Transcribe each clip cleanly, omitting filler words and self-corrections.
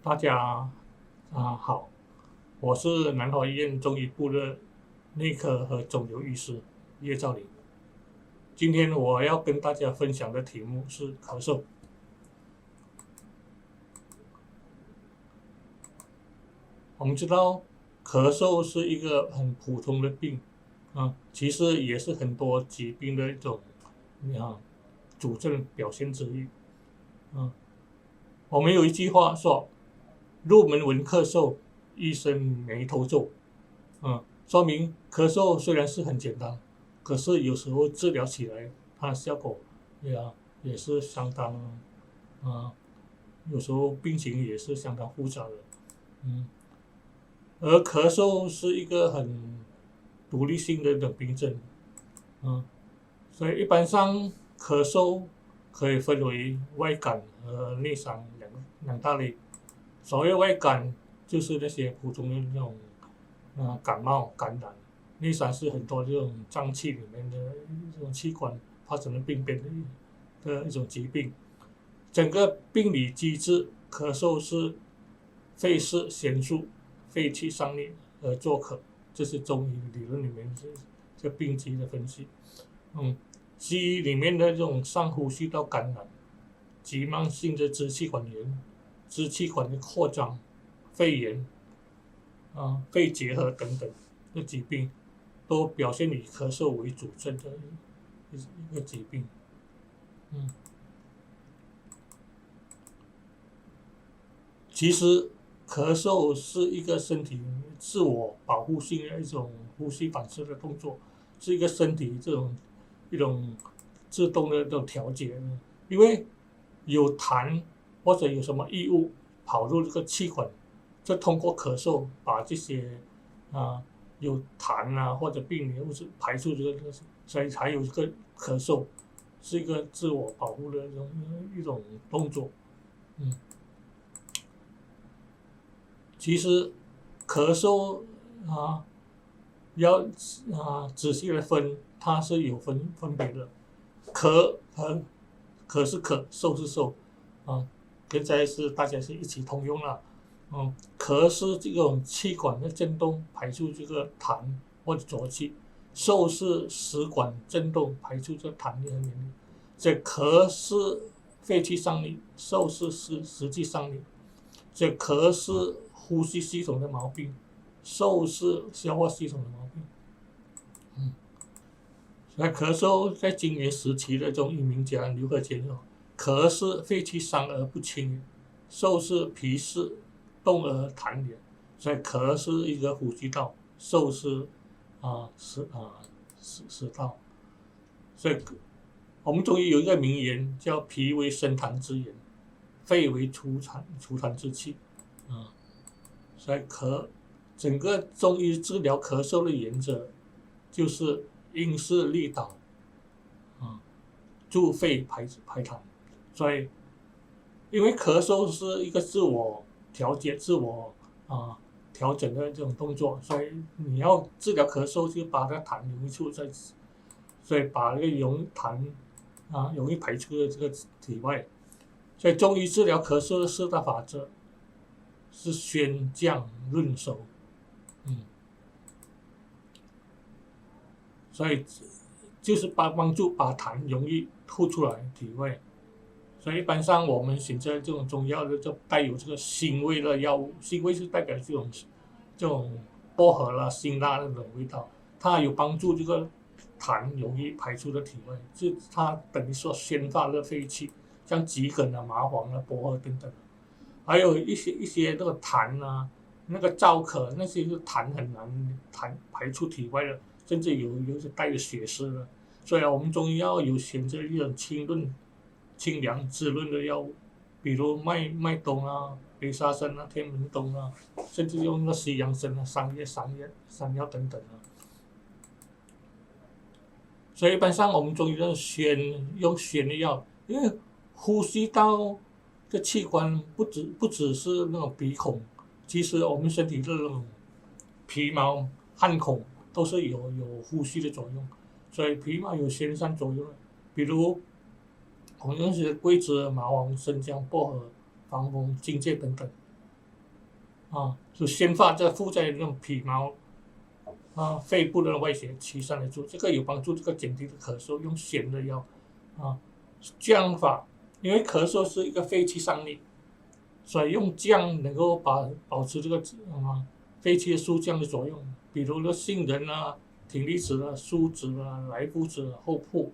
大家好，我是南华医院中医部的内科和肿瘤医师叶兆林。今天我要跟大家分享的题目是咳嗽。我们知道，咳嗽是一个很普通的病其实也是很多疾病的一种主症表现之一。嗯，我们有一句话说：入门闻咳嗽，医生眉头皱。说明咳嗽虽然是很简单，可是有时候治疗起来，它效果也也是相当有时候病情也是相当复杂的。嗯，而咳嗽是一个很独立性的一种病症。嗯，所以一般上咳嗽可以分为外感和内伤两大类。所谓外感，就是那些普通的那种感冒感染。内伤是很多这种脏器里面的这种器官发生了病变的一种疾病。整个病理机制，咳嗽是肺是显著，肺气上逆而作咳，这是中医理论里面这病机的分析。西医里面的这种上呼吸道感染、急慢性的支气管炎、支气管的扩张、肺炎肺结核等等的疾病，都表现以咳嗽为主症的一个疾病。其实咳嗽是一个身体自我保护性的一种呼吸反射的动作，是一个身体一种自动的这种调节。因为有痰或者有什么异物跑入这个气管，就通过咳嗽把这些啊有痰或者病理物质排出这个，所以才有这个咳嗽，是一个自我保护的一种动作。其实咳嗽要仔细的分，它是有分别的。咳和咳是咳，嗽是嗽现在是大家是一起通用了。咳是这种气管的震动排出这个痰或者浊气，嗽是食管震动排出这痰和黏液。这咳是肺气上逆，嗽是实际上逆。这咳是呼吸系统的毛病，嗽是消化系统的毛病。所以咳嗽在金元时期的中医名家刘和谦咳是肺气伤而不清，嗽是脾湿动而痰黏。所以咳是一个呼吸道，嗽是食道。所以我们中医有一个名言叫脾为生痰之源，肺为除痰之器。所以整个中医治疗咳嗽的原则就是因势利导助肺排痰。所以因为咳嗽是一个自我调节、自我调整的这种动作，所以你要治疗咳嗽，就把那痰容易出在，所以把那个痰容易排出的这个体外。所以中医治疗咳嗽的四大法则是宣降润收。所以就是帮助把痰容易吐出来体外。所以一般上我们选择这种中药的就带有这个辛味的药物，辛味是代表这种薄荷啦、辛辣那种味道，它有帮助这个痰容易排出的体外，就它等于说宣发了废气，像桔梗麻黄薄荷等等。还有一些那个痰那个燥咳，那些是痰很难排出体外的，甚至有些带有血丝的。所以我们中医药有选择一种清凉滋润的药物，比如麦冬北沙参天门冬甚至用那个西洋参山药等等。所以一般上我们中医用宣的药，因为呼吸道的器官不只是那种鼻孔，其实我们身体的那种皮毛、汗孔都是有呼吸的作用。所以皮毛有宣散作用，比如我们用些桂枝、麻黄、生姜、薄荷、防风、荆芥等等，就先发再附在那种皮毛肺部的外邪驱散得住，这个有帮助，这个减低的咳嗽，用咸的药降法，因为咳嗽是一个肺气上逆，所以用降能够保持这个肺气肃降的作用，比如说杏仁挺离子苏子莱菔子厚朴，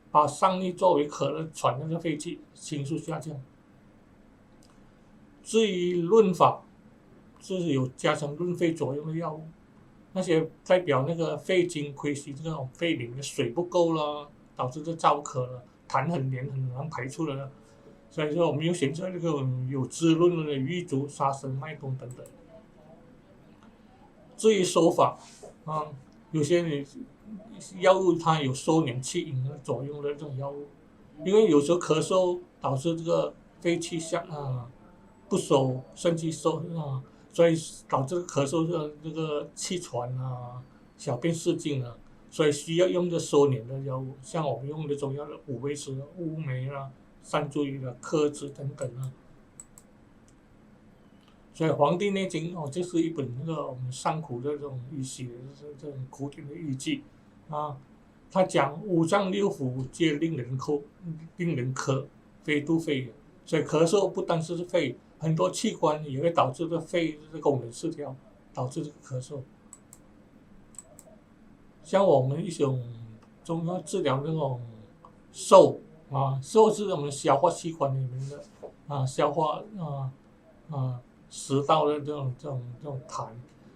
把上逆作为可乐喘那个肺气，清肃下降。至于润法，是有加强润肺作用的药物，那些代表那个肺经亏虚，这种肺里面水不够了，导致这燥咳了，痰很黏很难排出了，所以说我们又选择那个有滋润的玉竹、沙参、麦冬等等。至于收法有些药物它有收敛气饮的作用的这种药物，因为有时候咳嗽导致这个肺气不收，肾气收所以导致咳嗽的这个气喘小便失禁所以需要用这收敛的药物，像我们用的中药的五味子、乌梅山茱萸柯子等等所以《黄帝内经》这是一本那个我们上古的这种医学这种古典的医记它讲五脏六腑皆令人咳，非度肺也。所以咳嗽不单是肺，很多器官也会导致这肺的功能失调，导致这个咳嗽。像我们一种中药治疗那种瘦是我们消化器官里面的消化食道的这种痰，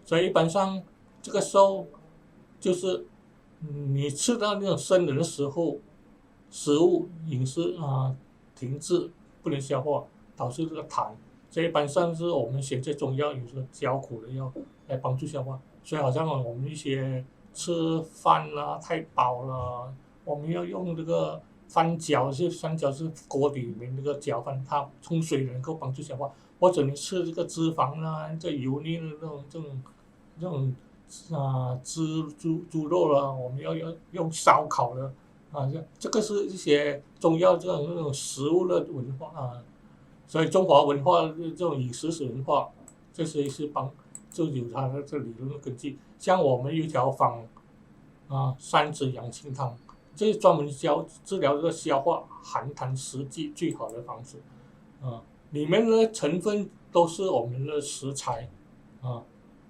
所以一般上这个瘦就是你吃到那种生冷的时候，食物饮食停滞不能消化，导致这个痰，所以一般上是我们选择中药，有时候焦苦的药来帮助消化。所以好像我们一些吃饭太饱了，我们要用这个翻搅，翻搅是锅底里面那个搅拌，它冲水能够帮助消化。或者你吃这个脂肪这油腻的这种猪肉我们要用烧烤的这个是一些中药这种食物的文化所以中华文化这种饮食史文化，这些是就有它的这理论的根据。像我们有一条方三子养心汤，这是专门治疗这个消化寒痰湿积最好的方子里面的成分都是我们的食材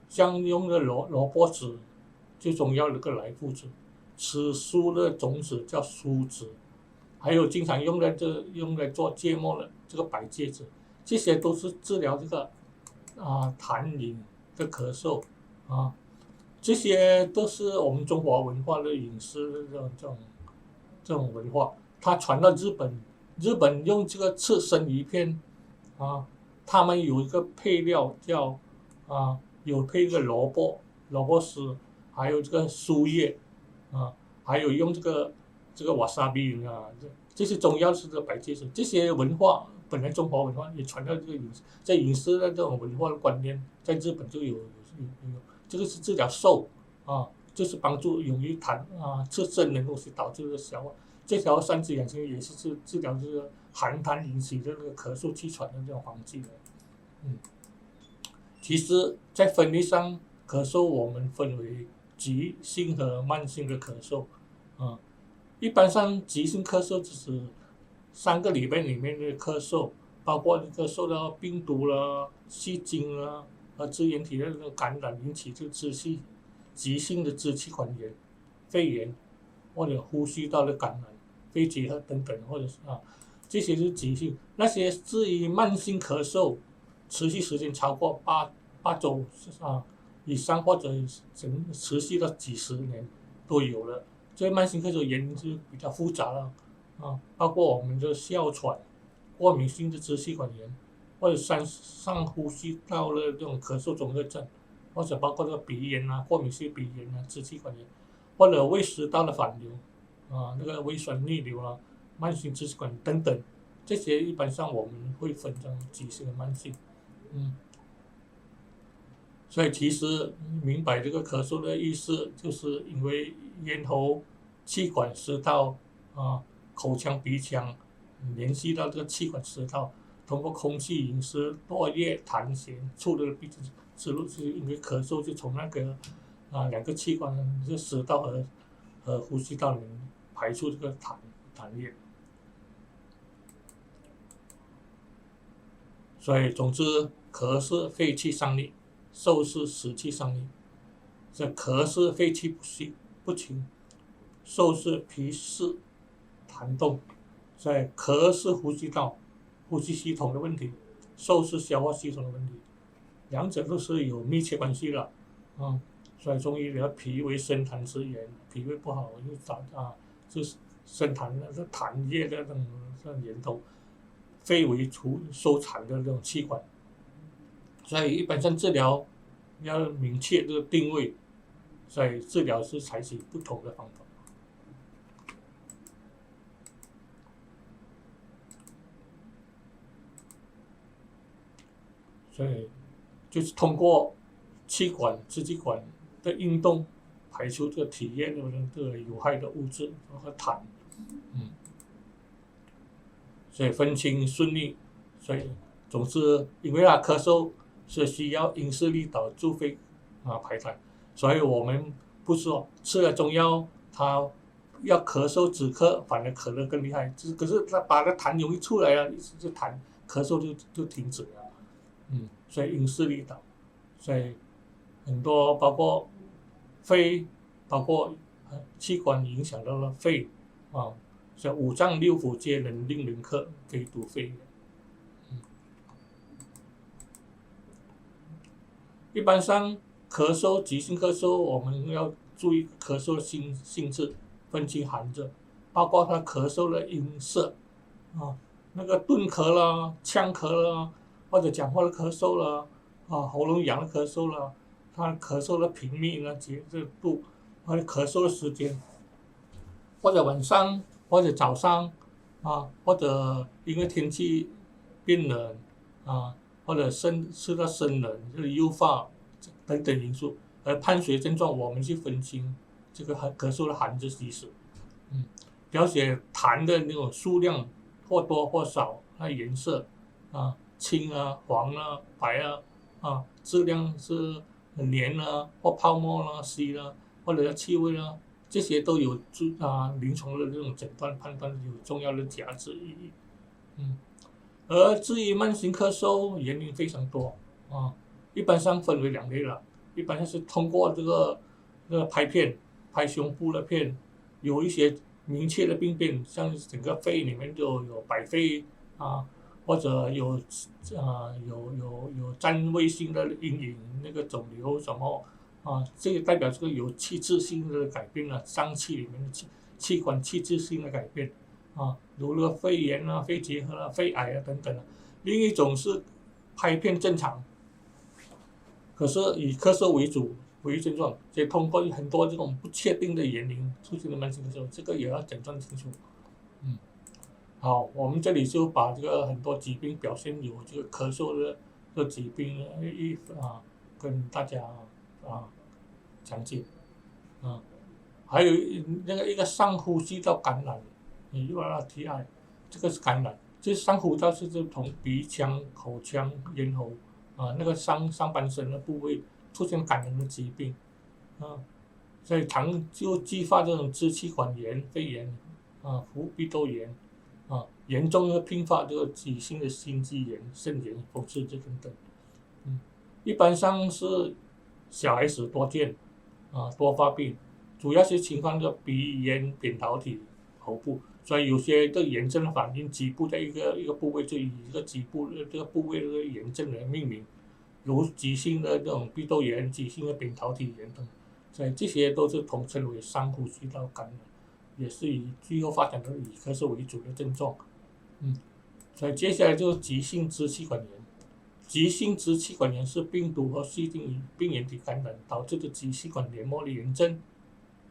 像用的萝卜籽，最重要的一个莱菔子，此苏的种子叫苏子，还有经常用来做芥末的这个白芥子，这些都是治疗这个痰饮的咳嗽这些都是我们中华文化的饮食的这种文化，它传到日本，日本用这个吃生鱼片他们有一个配料叫有配一个萝卜丝，还有这个树叶还有用这个瓦萨比这些中药是这个白芥子，这些文化本来中华文化也传到这个在饮食的这种文化的观念，在日本就有这个是治疗瘦就是帮助容易吃生的东西导致的消化。这条三子养心也是治疗这个寒痰引起的那个咳嗽气喘的这种方剂其实在分类上，咳嗽我们分为急性和慢性的咳嗽一般上急性咳嗽只是3个礼拜里面的咳嗽，包括这个受到病毒细菌和支原体的那个感染引起这个急性的支气管炎、肺炎或者呼吸道的感染、肺结核等等，或者是这些是急性。那些至于慢性咳嗽，持续时间超过8周以上，或者持续到几十年都有了。这慢性咳嗽原因是比较复杂了包括我们的哮喘、过敏性的支气管炎，或者上呼吸道的这种咳嗽综合症，或者包括这个鼻炎过敏性鼻炎支气管炎，或者胃食道的反流那个胃酸逆流慢性支气管等等，这些一般上我们会分成急性和慢性所以其实明白这个咳嗽的意思，就是因为咽喉、气管、食道口腔、鼻腔联系到这个气管、食道，通过空气饮食、唾液、痰涎出的鼻子之路，是因为咳嗽就从那个两个器官就食道和呼吸道里面排出这个痰液。所以总之，咳是肺气上逆，嗽是湿气上逆。这咳是肺气不清，嗽是脾湿痰动。所以咳是呼吸系统的问题，嗽是消化系统的问题，两者都是有密切关系的。所以中医的脾为生痰之源，脾胃不好就是生痰的痰液的这种源头。肺为收痰的这种器官，所以一般上治疗要明确这个定位，所以治疗是采取不同的方法。所以就是通过气管、支气管的运动排出这个体液的这个有害的物质和痰。所以分清顺利，所以总之，因为咳嗽是需要因势利导助肺排痰，所以我们不是说吃了中药，他要咳嗽止咳，反而咳得更厉害。可是他把那痰容易出来了，就痰咳嗽就停止了。所以因势利导，所以很多包括肺，包括气管影响到了肺所以五脏六腑皆能令人咳，非独肺炎。一般上咳嗽，急性咳嗽，我们要注意咳嗽的性质，分清寒热，包括他咳嗽的音色那个顿咳啦、呛咳啦，或者讲话的咳嗽啦，喉咙痒的咳嗽啦，他咳嗽的频率呢、节度，或者咳嗽的时间，或者晚上。或者早上或者因为天气变冷或者吃到生冷，就是诱发等等因素，而伴随症状，我们去分清这个咳嗽的寒热体质。了解痰的那种数量或多或少，它颜色青黄白质量是黏或泡沫稀或者气味这些都有临床的这种诊断判断有重要的价值意义。而至于慢性咳嗽，原因非常多一般上分为两类了。一般上是通过这个拍片、拍胸部的片，有一些明确的病变，像整个肺里面就有白肺或者有占位性的阴影，那个肿瘤什么。这个代表这个有器质性的改变脏器里面的器官器质性的改变如那个肺炎肺结核肺癌等等另一种是拍片正常，可是以咳嗽为症状，所以通过很多这种不确定的原因出现的慢性咳嗽，这个也要诊断清楚。好，我们这里就把这个很多疾病表现有这个咳嗽的疾病跟大家讲解还有一个上呼吸道感染，URTI， 这个是感染，就是上呼吸道是从鼻腔、口腔、咽喉那个上半身的部位出现感染的疾病所以常就激发这种支气管炎、肺炎副鼻窦炎严重的并发这个急性的心肌炎、肾炎、风湿这等等。一般上是小孩子多见多发病，主要是情况的鼻炎、扁桃体、喉部，所以有些的炎症反应局部的一个部位，就以一个局部的这个部位的炎症来命名，有急性的这种鼻窦炎、急性的扁桃体炎等，所以这些都是统称为上呼吸道感染，也是以最后发展的以咳嗽为主的症状。所以接下来就是急性支气管炎。急性支气管炎是病毒和细菌病原体感染导致的支气管黏膜的炎症，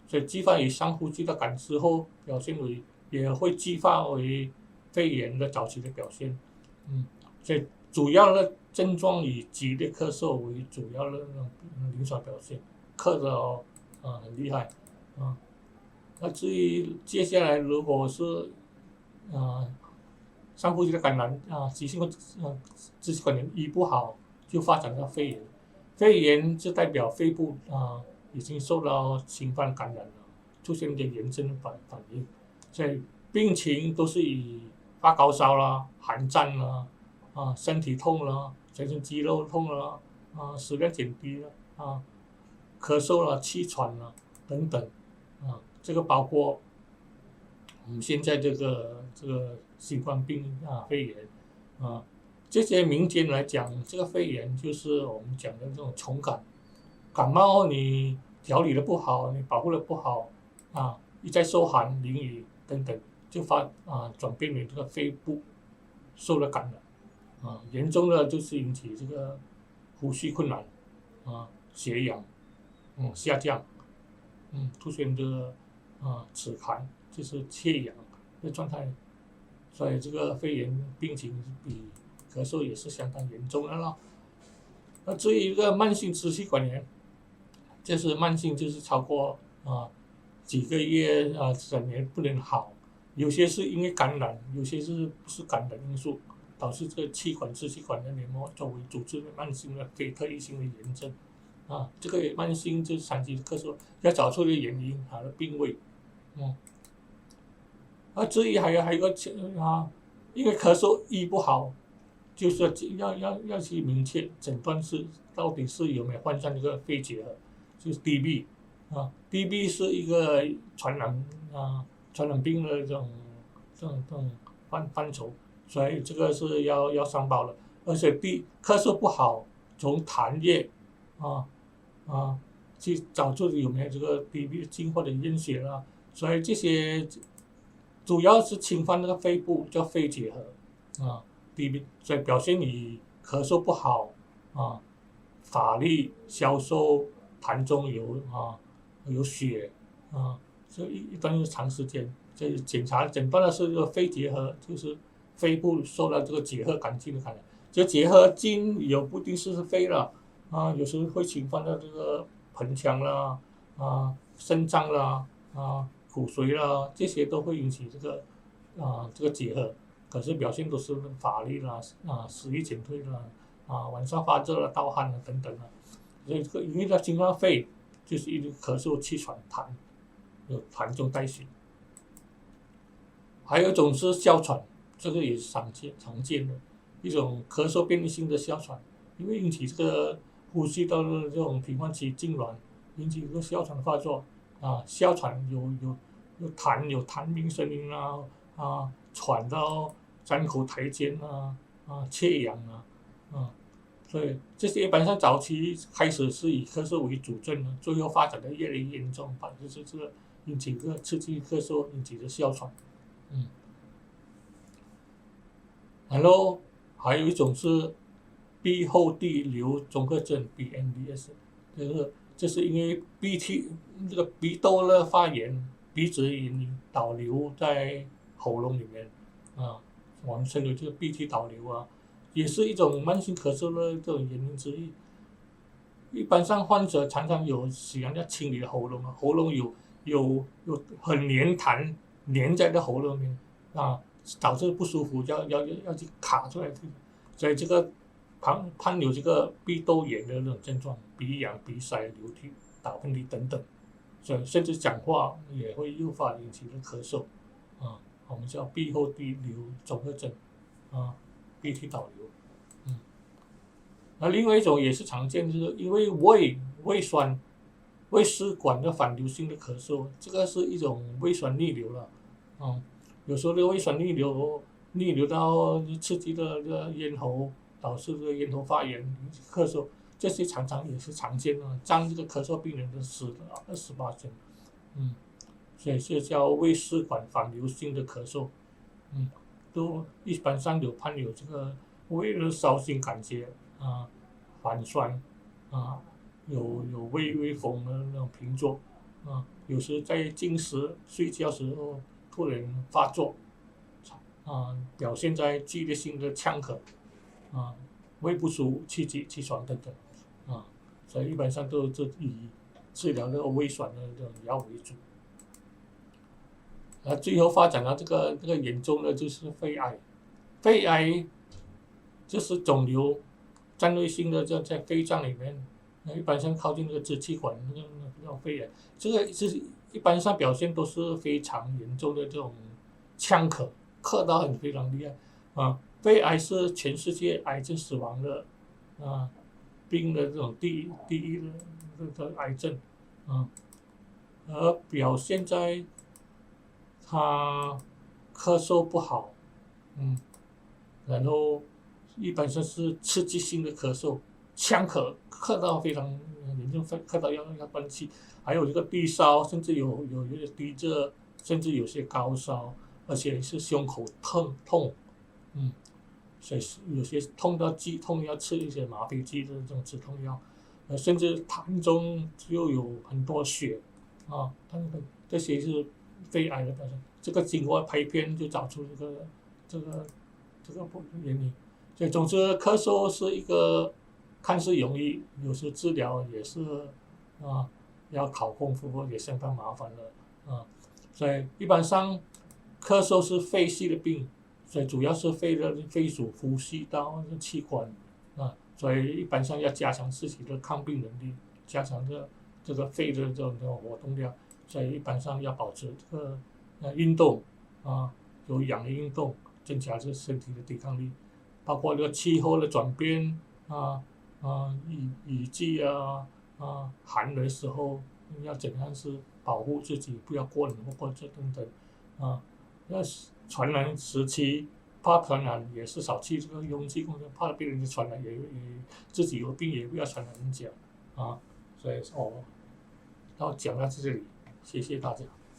所以继发于上呼吸道感染之后，表现为也会继发为肺炎的早期的表现。所以主要的症状以激烈咳嗽为主要的临床表现，咳得很厉害那至于接下来如果是上呼吸道感染急性支气管炎医不好，就发展到肺炎。肺炎就代表肺部已经受到侵犯感染了，出现一点炎症反应，所以病情都是以发高烧啦、寒战啦、身体痛啦、全身肌肉痛啦、食量减低了咳嗽啦、气喘啦等等这个包括我们现在这个新冠肺炎这些民间来讲，这个肺炎就是我们讲的这种重感冒你调理的不好，你保护的不好一再受寒淋雨等等，就转变为这个肺部受了感染严重的就是引起这个呼吸困难血氧下降出现这个齿寒，就是缺氧的状态，所以这个肺炎病情比咳嗽也是相当严重的了。那至于一个慢性支气管炎，就是慢性就是超过几个月整年不能好，有些是因为感染，有些是不是感染因素导致这个支气管的黏膜周围组织的慢性的非特异性的炎症这个慢性就是长期咳嗽，要找出的原因它的病位至于还有一个因为咳嗽医不好，就是要去明确诊断是到底是有没有患上这个肺结核，就是 DB。DB 是一个传染病的这种范畴，所以这个是要上报的。而且咳嗽不好，从痰液去找出有没有这个 DB 进或者验血啦，所以这些主要是侵犯那个肺部，叫肺结核DB， 所以表现以咳嗽不好乏力、消瘦、痰中有血这一段长时间，这诊断的是这个肺结核，就是肺部受到这个结核杆菌的感染。这结核菌不一定是肺了有时候会侵犯到这个盆腔啦肾脏啦骨髓啦，这些都会引起这个结核。可是表现都是乏力啦食欲减退啦晚上发热啦盗汗啦等等所以这个因为它侵犯肺，就是一直咳嗽、气喘、痰，有痰中带血。还有一种是哮喘，这个也是常见的一种咳嗽变异性的哮喘，因为引起这个呼吸道的这种平缓期痉挛，引起这个哮喘发作哮喘有痰鸣声音喘到张口抬肩缺氧所以这些一般上早期开始是以咳嗽为主症最后发展的越来越严重，就是这个引起这个刺激咳嗽引起的哮喘然后还有一种是鼻后滴流综合症 BMDS， 就是因为这个鼻窦的发炎，鼻子炎导流在喉咙里面我们称为这个鼻涕导流也是一种慢性咳嗽的这种原因之一。一般上患者常常想要清理喉咙喉咙有很黏痰黏在喉咙里面导致不舒服，要去卡出来，所以这个伴有这个鼻窦炎的那种症状，鼻痒、鼻塞、流涕、打喷嚏等等，所以甚至讲话也会诱发引起的咳嗽我们叫鼻后滴流综合症鼻涕导流那另外一种也是常见，就是因为胃酸胃食管的反流性的咳嗽，这个是一种胃酸逆流了有时候的胃酸逆流到刺激的这个咽喉，导致这个咽喉发炎咳嗽，这些常常也是常见的，占这个咳嗽病人的28%所以是叫胃食管反流性的咳嗽都一般上伴有这个胃的烧心感觉反酸有胃风的那种频作有时在进食睡觉时候突然发作表现在剧烈性的呛咳胃不舒服、气喘等等所以一般上都是以治疗那个胃酸的这种药为主。最后发展到这个严重的就是肺癌肺癌就是肿瘤占位性的在肺脏里面，一般上靠近那个支气管那个肺癌，这个是一般上表现都是非常严重的这种呛咳，咳到非常厉害啊。肺癌是全世界癌症死亡的病的这种第一的癌症而表现在他咳嗽不好，然后一般上是刺激性的咳嗽，呛咳，咳到非常严重，咳到要断气，还有这个低烧，甚至有些低热，甚至有些高烧，而且是胸口痛，所以有些痛到剧痛要吃一些吗啡剂的这种止痛药，甚至痰中又有很多血这些是肺癌的表现。这个经过拍片就找出这个原因。所以总之，咳嗽是一个看似容易，有时治疗也是要考功夫，也相当麻烦的所以一般上咳嗽是肺系的病。所以主要是肺属呼吸道器官所以一般上要加强自己的抗病能力，加强这个肺的这种活动量，所以一般上要保持这个运动有氧的运动，增加这身体的抵抗力，包括这个气候的转变雨季寒的时候要怎样是保护自己，不要过冷或者等等那传染时期怕传染也是少去这个拥挤公园，怕被人家传染也自己有病也不要传染人家所以要讲到这里，谢谢大家。